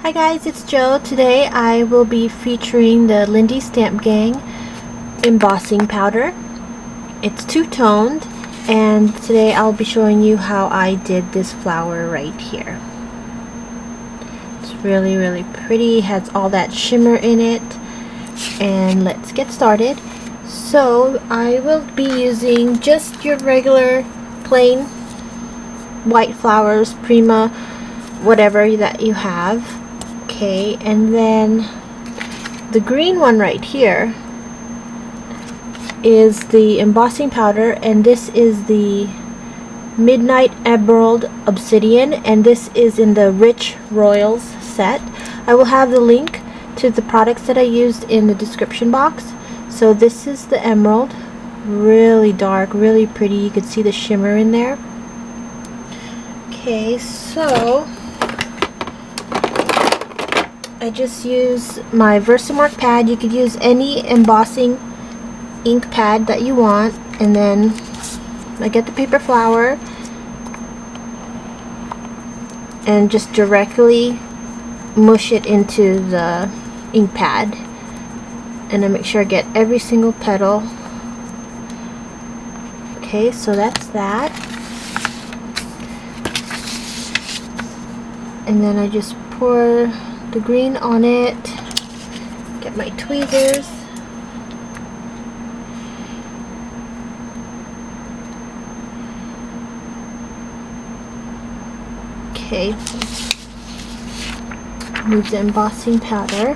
Hi guys, it's Jo. Today I will be featuring the Lindy Stamp Gang embossing powder. It's two-toned, and today I'll be showing you how I did this flower right here. It's really pretty, has all that shimmer in it, and let's get started. So I will be using just your regular plain white flowers, Prima, whatever that you have. Okay, and then the green one right here is the embossing powder, and this is the Midnight Emerald Obsidian, and this is in the Rich Royals set. I will have the link to the products that I used in the description box. So this is the emerald, really dark, really pretty. You can see the shimmer in there. Okay, so I just use my Versamark pad. You could use any embossing ink pad that you want, and then I get the paper flower and just directly mush it into the ink pad, and I make sure I get every single petal. Okay, so that's that, and then I just pour the green on it, get my tweezers, okay, move the embossing powder,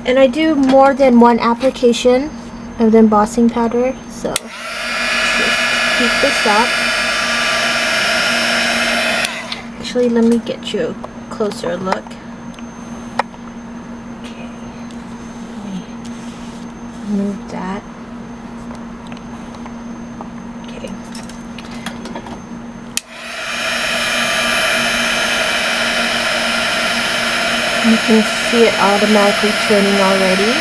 and I do more than one application of the embossing powder, so just heat this up. Actually, let me get you a closer look. Okay, let me move that. Okay. You can see it automatically turning already.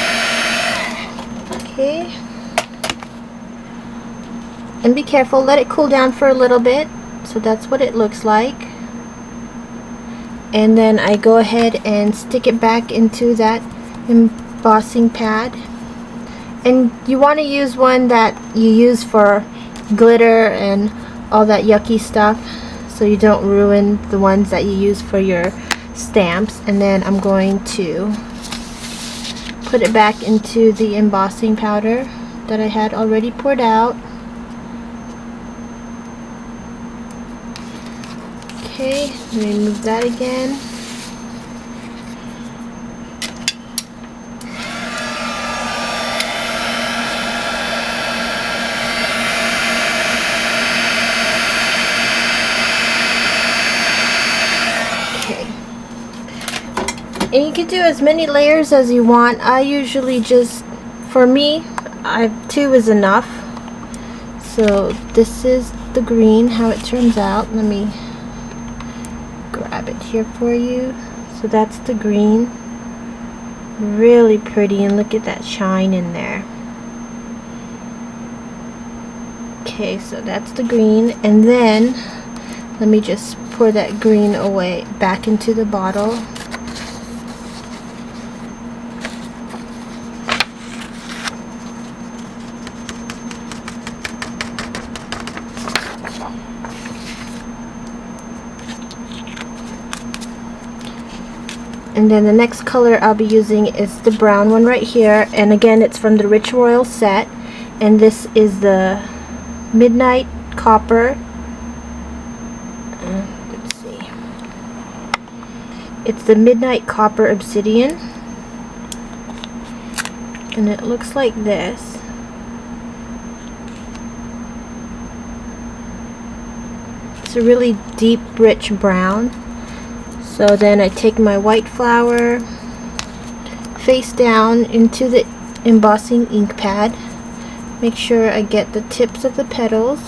Okay. And be careful, let it cool down for a little bit. So that's what it looks like. And then I go ahead and stick it back into that embossing pad, and you want to use one that you use for glitter and all that yucky stuff, so you don't ruin the ones that you use for your stamps. And then I'm going to put it back into the embossing powder that I had already poured out. Okay, remove that again. Okay. And you can do as many layers as you want. I usually just, for me, two is enough. So this is the green, how it turns out. Let me grab it here for you. So that's the green, really pretty, and look at that shine in there. Okay, so that's the green, and then let me just pour that green away back into the bottle. And then the next color I'll be using is the brown one right here, and again it's from the Rich Royal set, and this is the Midnight Copper. Let's see. It's the Midnight Copper Obsidian, and it looks like this. It's a really deep, rich brown. So then I take my white flower face down into the embossing ink pad. Make sure I get the tips of the petals.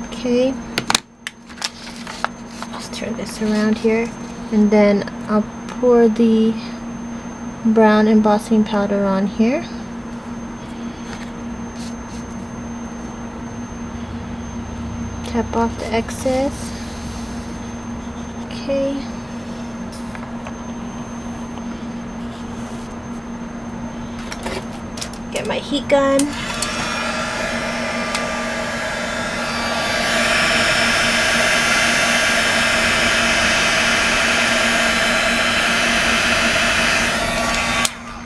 Okay. Just turn this around here, and then I'll pour the brown embossing powder on here. Tap off the excess. Okay. Get my heat gun.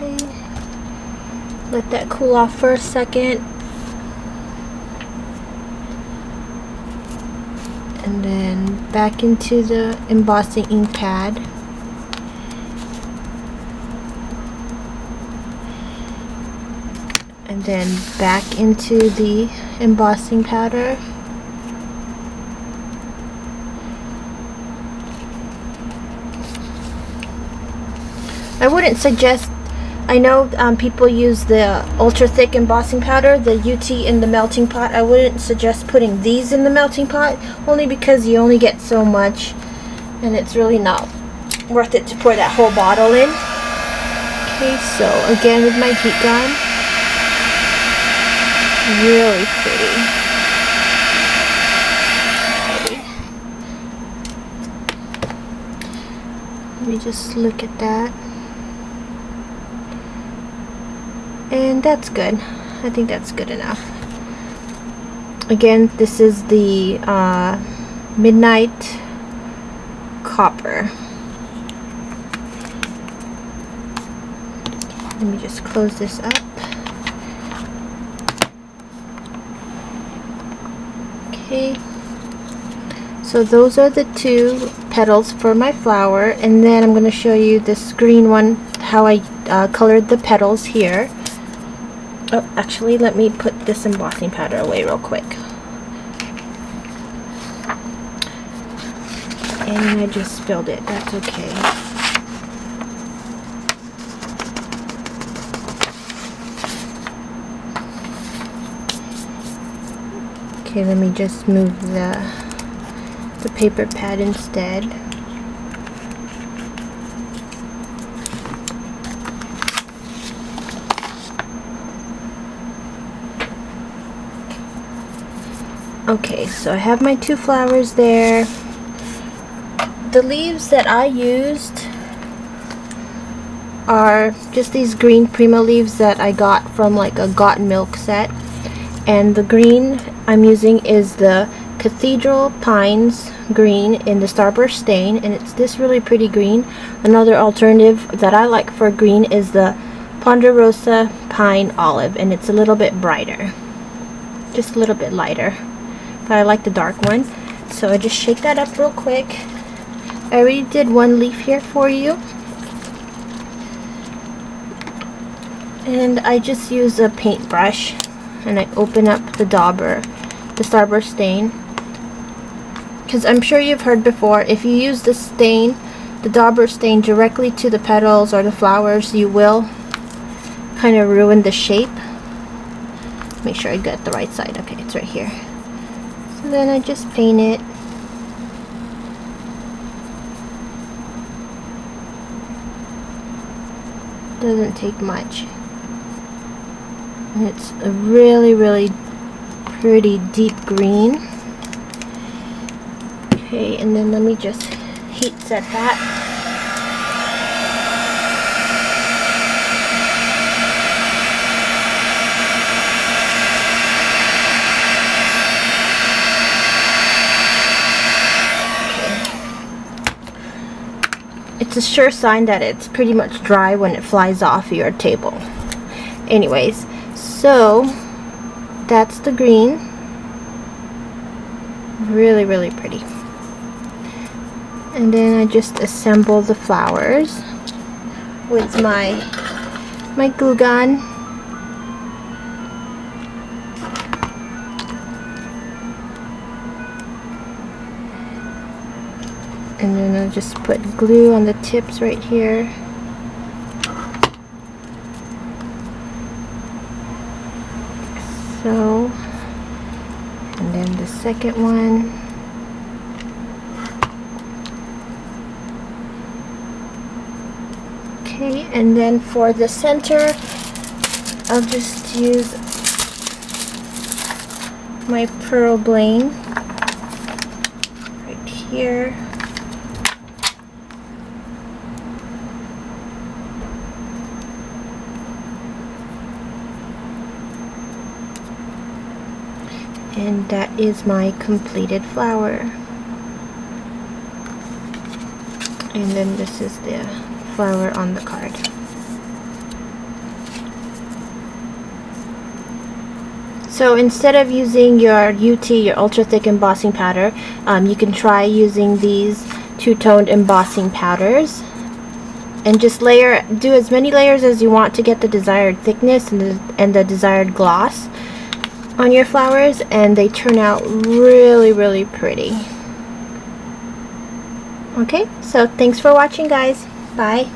Okay. Let that cool off for a second. And then back into the embossing ink pad. And then back into the embossing powder. I wouldn't suggest, I know people use the ultra thick embossing powder, the UT in the melting pot. I wouldn't suggest putting these in the melting pot, only because you only get so much and it's really not worth it to pour that whole bottle in. Okay, so again with my heat gun. Really pretty. Let me just look at that. And that's good. I think that's good enough. Again, this is the Midnight Copper. Let me just close this up. Okay. So those are the two petals for my flower, and then I'm going to show you this green one, how I colored the petals here. Oh, actually, let me put this embossing powder away real quick. And I just spilled it. That's okay. Okay, let me just move the paper pad instead. Okay, so I have my two flowers there. The leaves that I used are just these green Prima leaves that I got from like a Got Milk set. And the green I'm using is the Cathedral Pines green in the Starburst stain, and it's this really pretty green. Another alternative that I like for green is the Ponderosa Pine Olive, and it's a little bit brighter, just a little bit lighter, but I like the dark one. So I just shake that up real quick. I already did one leaf here for you, and I just use a paintbrush and I open up the dauber, the Starburst stain, because I'm sure you've heard before, if you use the stain, the dauber stain, directly to the petals or the flowers, you will kind of ruin the shape. Make sure I get the right side. Okay, it's right here. So then I just paint it. Doesn't take much. And it's a really, really pretty deep green. Okay, and then let me just heat set that. Okay. It's a sure sign that it's pretty much dry when it flies off your table. Anyways, so that's the green. Really, really pretty. And then I just assemble the flowers with my glue gun. And then I'll just put glue on the tips right here. So, and then the second one. Okay, and then for the center, I'll just use my pearl bling. here. And that is my completed flower. And then this is the flower on the card. So instead of using your UT, your ultra thick embossing powder, you can try using these two-toned embossing powders. And just do as many layers as you want to get the desired thickness and the desired gloss on your flowers, and they turn out really, really pretty. Okay, so thanks for watching, guys. Bye.